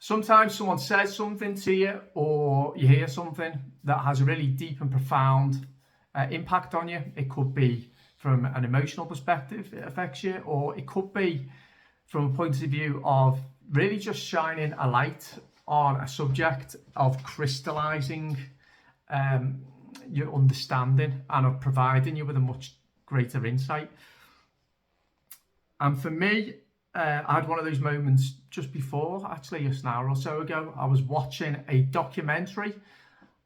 Sometimes someone says something to you, or you hear something that has a really deep and profound impact on you. It could be from an emotional perspective, it affects you, or it could be from a point of view of really just shining a light on a subject, of crystallizing your understanding and of providing you with a much greater insight. And for me, I had one of those moments just before, actually an hour or so ago. I was watching a documentary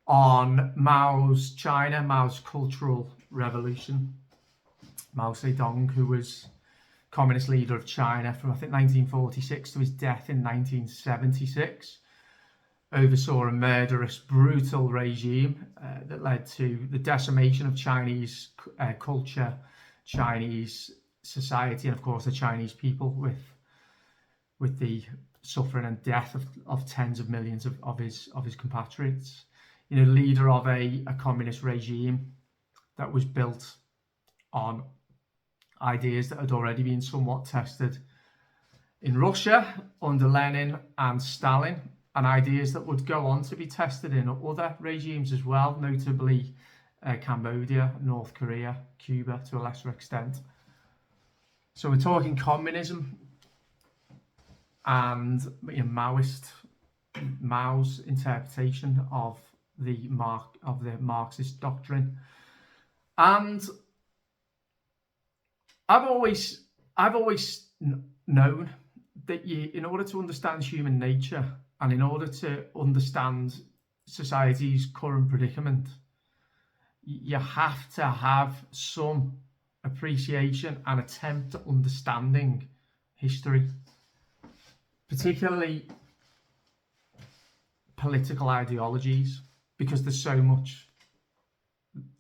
on Mao's China, Mao's Cultural Revolution. Mao Zedong, who was communist leader of China from I think 1946 to his death in 1976, oversaw a murderous, brutal regime that led to the decimation of Chinese culture, Chinese society, and of course the Chinese people, with the suffering and death of tens of millions of his compatriots. You know, leader of a communist regime that was built on ideas that had already been somewhat tested in Russia under Lenin and Stalin, and ideas that would go on to be tested in other regimes as well, notably Cambodia, North Korea, Cuba to a lesser extent. So we're talking communism and Mao's interpretation of the Marxist doctrine. And I've always known that in order to understand human nature and in order to understand society's current predicament, you have to have some appreciation and attempt at understanding history, particularly political ideologies, because there's so much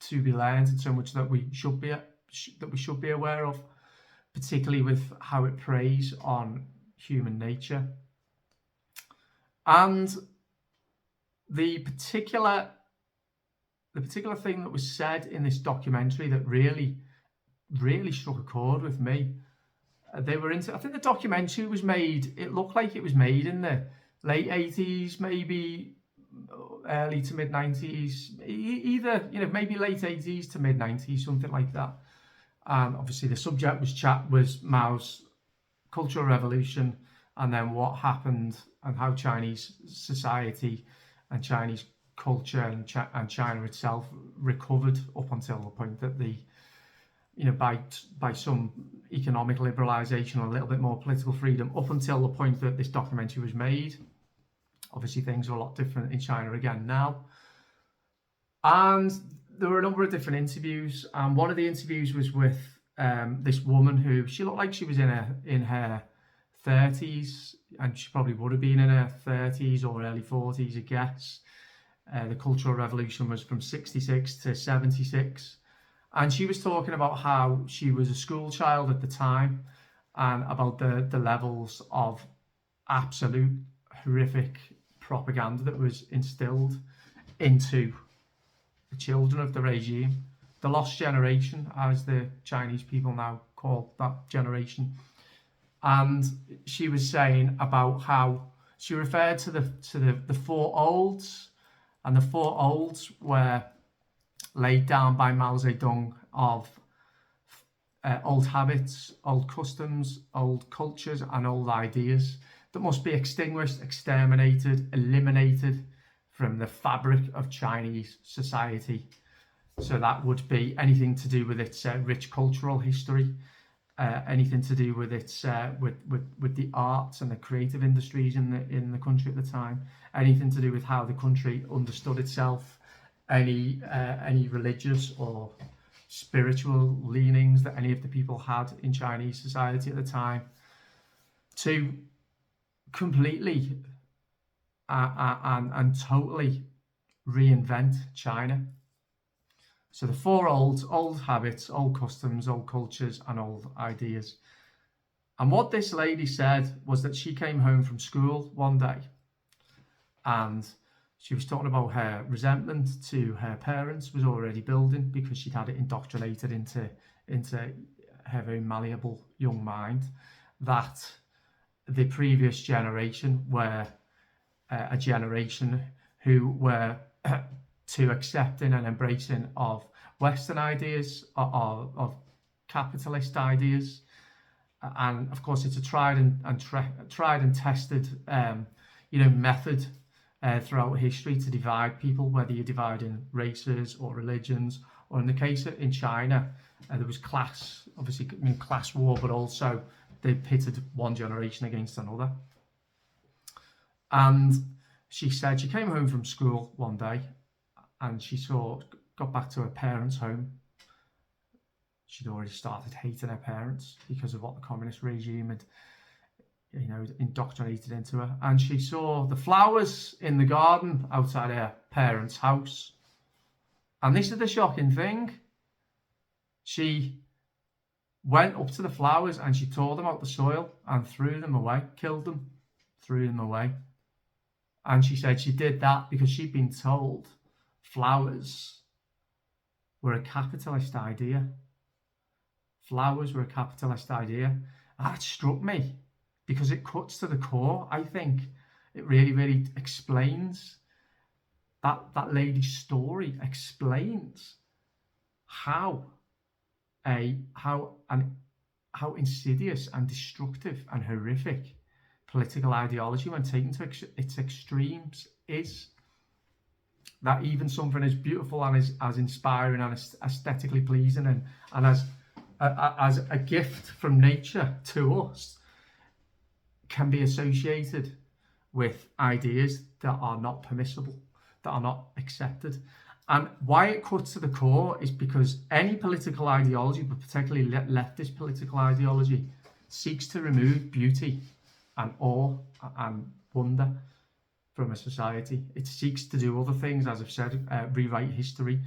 to be learned and so much that we should be aware of, particularly with how it preys on human nature. And the particular thing that was said in this documentary that really struck a chord with me. I think the documentary was made, it looked like it was made in the late 80s, maybe early to mid 90s, either, maybe late 80s to mid 90s, something like that. And obviously the subject was Mao's Cultural Revolution, and then what happened and how Chinese society and Chinese culture and China itself recovered up until the point that by some economic liberalisation or a little bit more political freedom, up until the point that this documentary was made. Obviously things are a lot different in China again now. And there were a number of different interviews, and one of the interviews was with this woman who, she looked like she was in her 30s, and she probably would have been in her 30s or early 40s, I guess. The Cultural Revolution was from 66 to 76. And she was talking about how she was a school child at the time, and about the levels of absolute horrific propaganda that was instilled into the children of the regime. The lost generation, as the Chinese people now call that generation. And she was saying about how she referred to the four olds, and the four olds were laid down by Mao Zedong of old habits, old customs, old cultures, and old ideas that must be extinguished, exterminated, eliminated from the fabric of Chinese society. So that would be anything to do with its rich cultural history, anything to do with its with the arts and the creative industries in the country at the time, anything to do with how the country understood itself, any religious or spiritual leanings that any of the people had in Chinese society at the time, to completely and totally reinvent China. So the four olds: old habits, old customs, old cultures, and old ideas. And what this lady said was that she came home from school one day, and she was talking about her resentment to her parents was already building, because she'd had it indoctrinated into her very malleable young mind that the previous generation were a generation who were too accepting and embracing of Western ideas, of capitalist ideas. And of course, it's a tried and tested, method throughout history to divide people, whether you divide in races or religions, or in the case in China, there was class, obviously, class war, but also they pitted one generation against another. And she said she came home from school one day, and she got back to her parents' home. She'd already started hating her parents because of what the communist regime had, indoctrinated into her. And she saw the flowers in the garden outside her parents' house. And this is the shocking thing. She went up to the flowers and she tore them out the soil and threw them away, killed them, threw them away. And she said she did that because she'd been told flowers were a capitalist idea. Flowers were a capitalist idea. That struck me because it cuts to the core. I think it really, really explains that lady's story, explains how insidious and destructive and horrific political ideology, when taken to its extremes, is. That even something as beautiful and as inspiring and as aesthetically pleasing and as a gift from nature to us can be associated with ideas that are not permissible, that are not accepted. And why it cuts to the core is because any political ideology, but particularly leftist political ideology, seeks to remove beauty and awe and wonder from a society. It seeks to do other things, as I've said, rewrite history,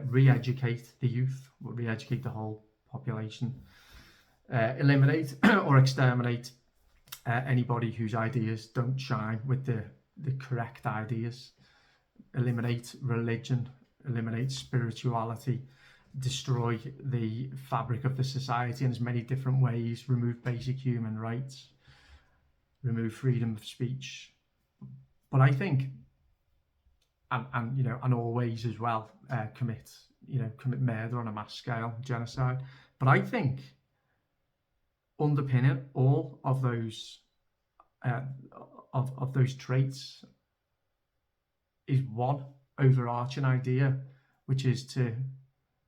re-educate the youth, re-educate the whole population, eliminate or exterminate anybody whose ideas don't shine with the correct ideas, eliminate religion, eliminate spirituality, destroy the fabric of the society in as many different ways, remove basic human rights, remove freedom of speech. But I think, and always as well, commit murder on a mass scale, genocide. But I think underpinning all of those of those traits is one overarching idea, which is to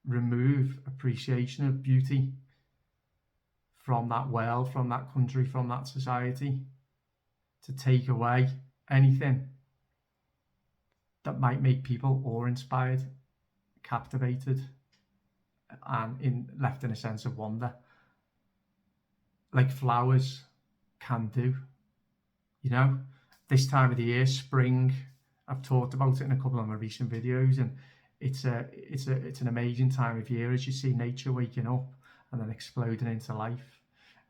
remove appreciation of beauty from that world, from that country, from that society, to take away anything that might make people awe-inspired, captivated, and left in a sense of wonder, like flowers can do. This time of the year, spring, I've talked about it in a couple of my recent videos, and it's an amazing time of year as you see nature waking up and then exploding into life,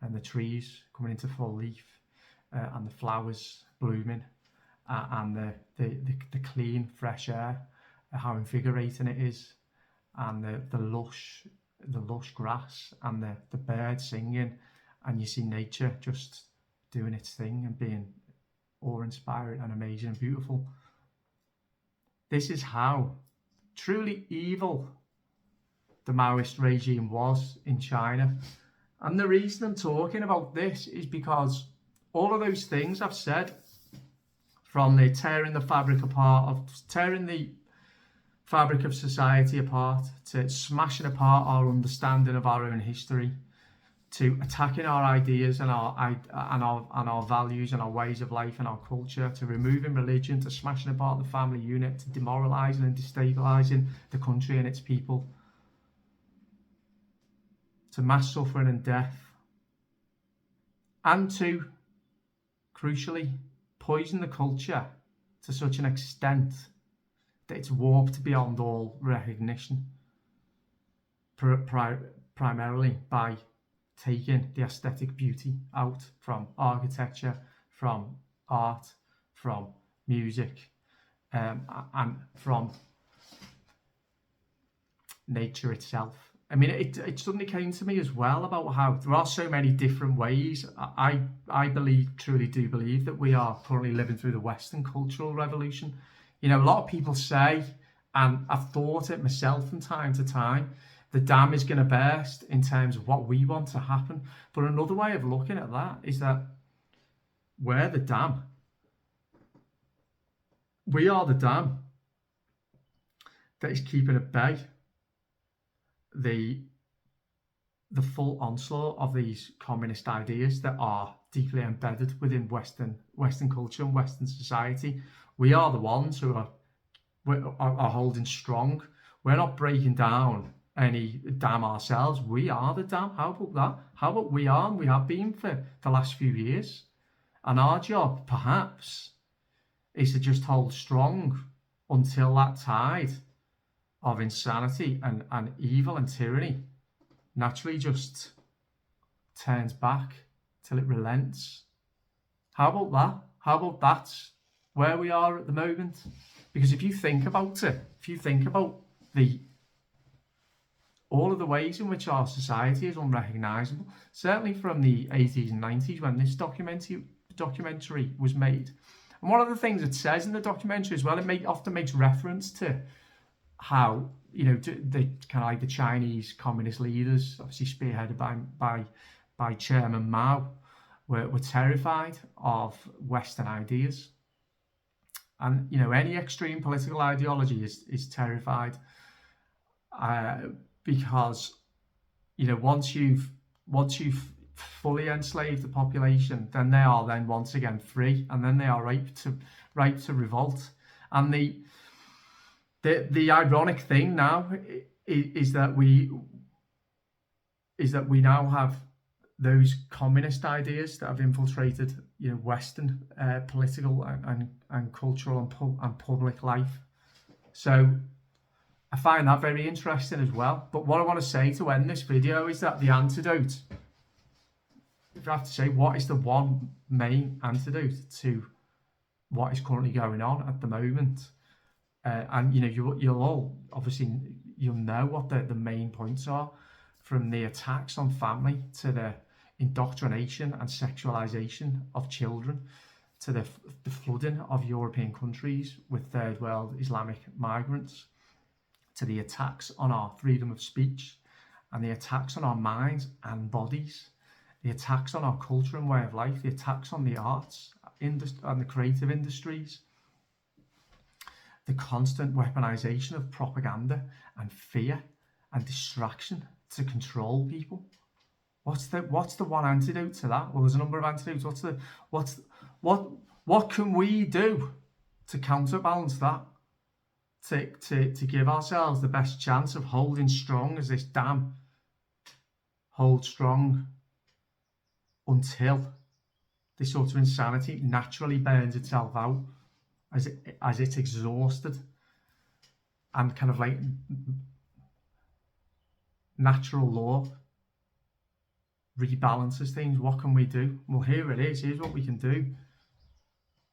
and the trees coming into full leaf, and the flowers blooming, and the clean, fresh air, how invigorating it is, and the lush grass, and the birds singing, and you see nature just doing its thing and being awe-inspiring and amazing and beautiful. This is how truly evil the Maoist regime was in China. And the reason I'm talking about this is because all of those things I've said, from the tearing the fabric apart, of tearing the fabric of society apart, to smashing apart our understanding of our own history, to attacking our ideas and our values and our ways of life and our culture, to removing religion, to smashing apart the family unit, to demoralising and destabilising the country and its people, to mass suffering and death, and to, crucially, poison the culture to such an extent that it's warped beyond all recognition, primarily by taking the aesthetic beauty out from architecture, from art, from music, and from nature itself, I mean, it suddenly came to me as well about how there are so many different ways. I believe, truly do believe, that we are currently living through the Western cultural revolution. You know, a lot of people say, and I've thought it myself from time to time, the dam is going to burst in terms of what we want to happen. But another way of looking at that is that we're the dam. We are the dam that is keeping at bay the full onslaught of these communist ideas that are deeply embedded within Western culture and Western society. We are the ones who are holding strong. We're not breaking down any dam ourselves. We are the dam. How about that? How about we are, and we have been for the last few years. And our job, perhaps, is to just hold strong until that tide of insanity and evil and tyranny naturally just turns back till it relents. How about that? How about that's where we are at the moment? Because if you think about it, if you think about all of the ways in which our society is unrecognisable, certainly from the 80s and 90s when this documentary was made. And one of the things it says in the documentary as well, it often makes reference to how, you know, the kind of like the Chinese communist leaders, obviously spearheaded by Chairman Mao, were terrified of Western ideas. And, you know, any extreme political ideology is terrified because, you know, once you've fully enslaved the population, then they are then once again free, and then they are ripe to revolt. And the ironic thing now is that we now have those communist ideas that have infiltrated, you know, Western political and cultural and public life. So I find that very interesting as well. But what I want to say to end this video is that the antidote, if I have to say, what is the one main antidote to what is currently going on at the moment? And, you know, you'll all obviously you'll know what the main points are, from the attacks on family to the indoctrination and sexualization of children to the flooding of European countries with third world Islamic migrants, to the attacks on our freedom of speech and the attacks on our minds and bodies, the attacks on our culture and way of life, the attacks on the arts and the creative industries, the constant weaponization of propaganda and fear and distraction to control people. What's the one antidote to that? Well, there's a number of antidotes. What can we do to counterbalance that? To give ourselves the best chance of holding strong as this dam holds strong until this sort of insanity naturally burns itself out as it's exhausted and kind of like natural law rebalances things. What can we do? Well, here it is. Here's what we can do.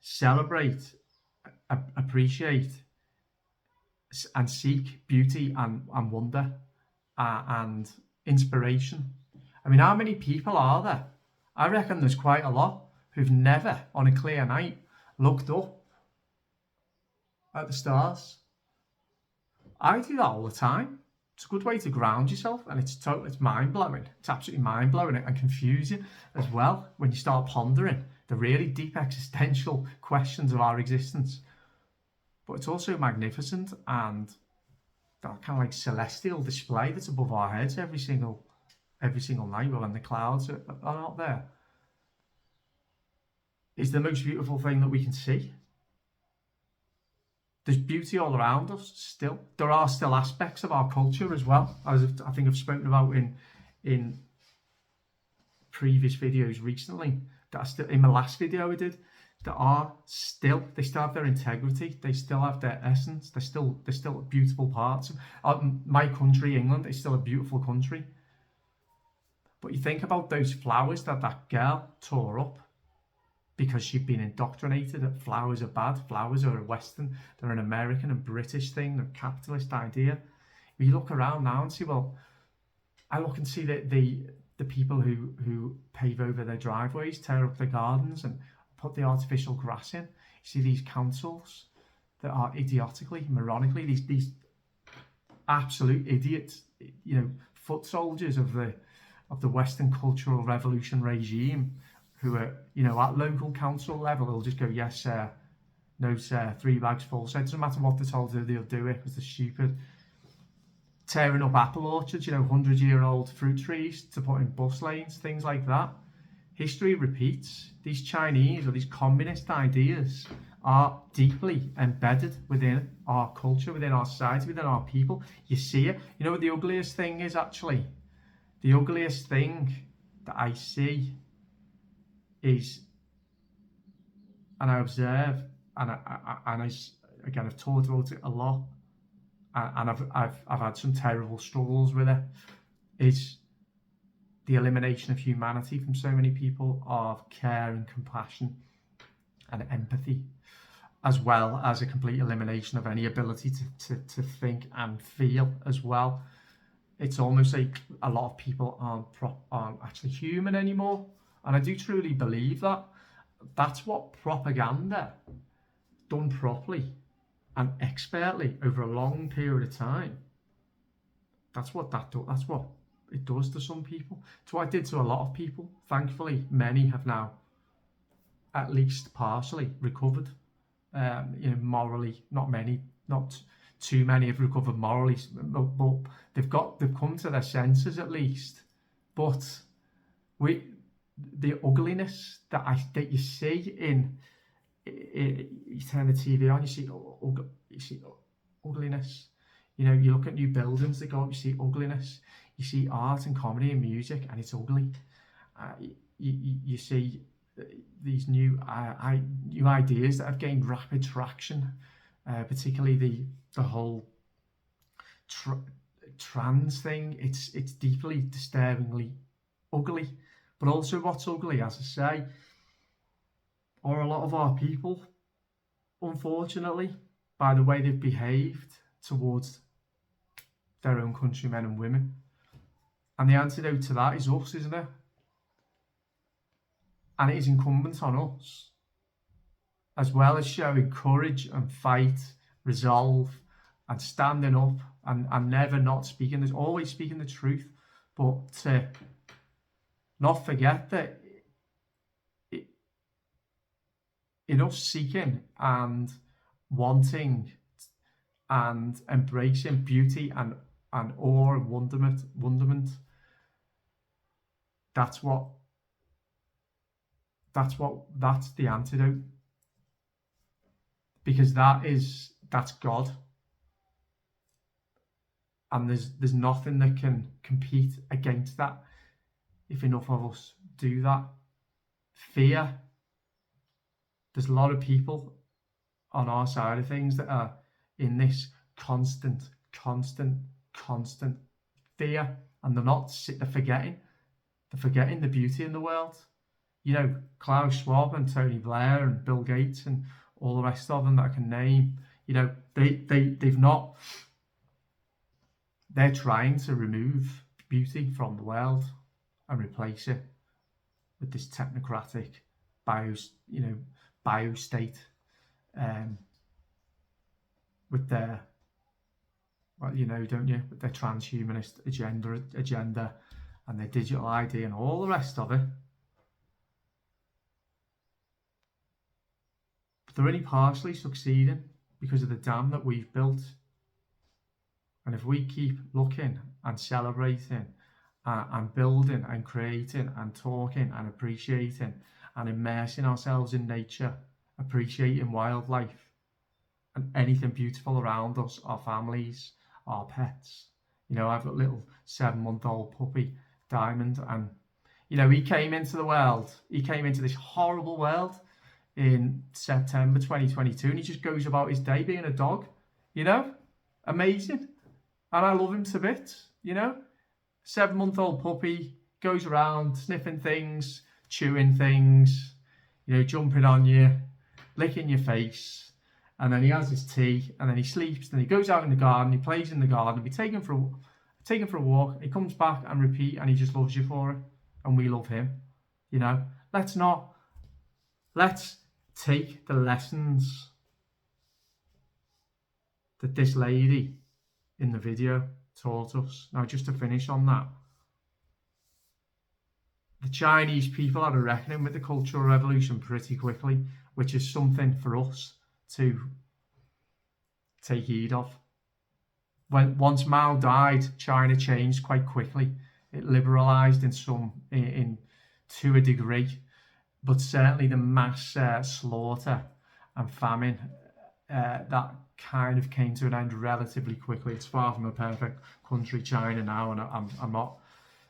Celebrate, appreciate, and seek beauty and wonder and inspiration. I mean, how many people are there? I reckon there's quite a lot who've never, on a clear night, looked up at the stars. I do that all the time. It's a good way to ground yourself, and it's mind-blowing. It's absolutely mind-blowing and confusing as well when you start pondering the really deep existential questions of our existence. But it's also magnificent, and that kind of like celestial display that's above our heads every single night when the clouds are not there is the most beautiful thing that we can see. There's beauty all around us still. There are still aspects of our culture as well, as I think I've spoken about in previous videos recently, that are still, in my last video I did, they still have their integrity, they still have their essence, they're still beautiful parts. My country, England, is still a beautiful country. But you think about those flowers that girl tore up because she'd been indoctrinated that flowers are bad. Flowers are a Western, they're an American and British thing, they're a capitalist idea. We look around now and see, well, I look and see the people who pave over their driveways, tear up their gardens and put the artificial grass in. You see these councils that are idiotically, moronically, these absolute idiots, foot soldiers of the Western Cultural Revolution regime, who are, at local council level, they'll just go, yes, sir, no, sir, 3 bags full. So it doesn't matter what they're told to do, they'll do it because they're stupid. Tearing up apple orchards, 100-year-old fruit trees to put in bus lanes, things like that. History repeats. These Chinese or these communist ideas are deeply embedded within our culture, within our society, within our people. You see it. You know what the ugliest thing is, actually? The ugliest thing that I see is, and I observe, and I've talked about it a lot, and I've had some terrible struggles with it, is the elimination of humanity from so many people, of care and compassion and empathy, as well as a complete elimination of any ability to think and feel as well. It's almost like a lot of people aren't actually human anymore. And I do truly believe that. That's what propaganda, done properly and expertly over a long period of time, that's what it does to some people. It's what it did to a lot of people. Thankfully, many have now, at least partially, recovered. Morally, not many, not too many have recovered morally, but they've come to their senses at least. But the ugliness that you see you turn the TV on, you see ugliness. You look at new buildings that go up, you see ugliness. You see art and comedy and music, and it's ugly. You see these new ideas that have gained rapid traction, particularly the whole trans thing. It's deeply, disturbingly ugly. But also what's ugly, as I say, are a lot of our people, unfortunately, by the way they've behaved towards their own countrymen and women. And the antidote to that is us, isn't it? And it is incumbent on us, as well as showing courage and fight, resolve, and standing up and never not speaking. There's always speaking the truth, but to not forget that in us seeking and wanting and embracing beauty and awe and wonderment, that's the antidote, because that's God, and there's nothing that can compete against that if enough of us do that. Fear, there's a lot of people on our side of things that are in this constant fear, and they're forgetting the beauty in the world. Klaus Schwab and Tony Blair and Bill Gates and all the rest of them that I can name, they're trying to remove beauty from the world and replace it with this technocratic bio state, with their, don't you, with their transhumanist agenda and their digital ID and all the rest of it. But they're only partially succeeding because of the dam that we've built. And if we keep looking and celebrating and building and creating and talking and appreciating and immersing ourselves in nature, appreciating wildlife and anything beautiful around us, our families, our pets. I've got a little 7-month-old puppy, Diamond, and he came into this horrible world in September 2022, and he just goes about his day being a dog, amazing. And I love him to bits, 7-month-old puppy, goes around sniffing things, chewing things, jumping on you, licking your face, and then he has his tea, and then he sleeps, and he goes out in the garden, he plays in the garden, we take him for a take him for a walk, he comes back and repeat, and he just loves you for it, and we love him. You know, let's take the lessons that this lady in the video taught us. Now, just to finish on that, the Chinese people had a reckoning with the Cultural Revolution pretty quickly, which is something for us to take heed of. Once Mao died, China changed quite quickly. It liberalised to a degree, but certainly the mass slaughter and famine that kind of came to an end relatively quickly. It's far from a perfect country, China, now, and I'm not.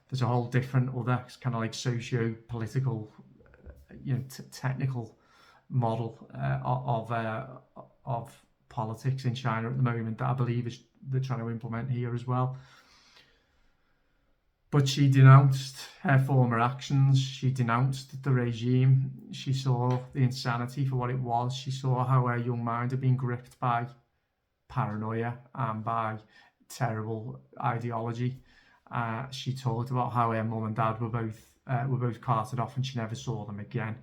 There's a whole different other kind of like socio-political, technical model of politics in China at the moment that I believe they're trying to implement here as well. But she denounced her former actions. She denounced the regime. She saw the insanity for what it was. She saw how her young mind had been gripped by paranoia and by terrible ideology. She talked about how her mum and dad were both carted off and she never saw them again.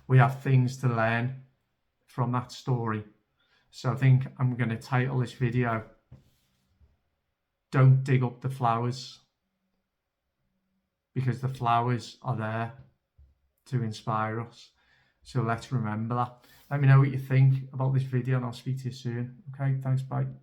We have things to learn from that story. So I think I'm going to title this video, "Don't Dig Up the Flowers," because the flowers are there to inspire us. So let's remember that. Let me know what you think about this video and I'll speak to you soon. Okay, thanks, bye.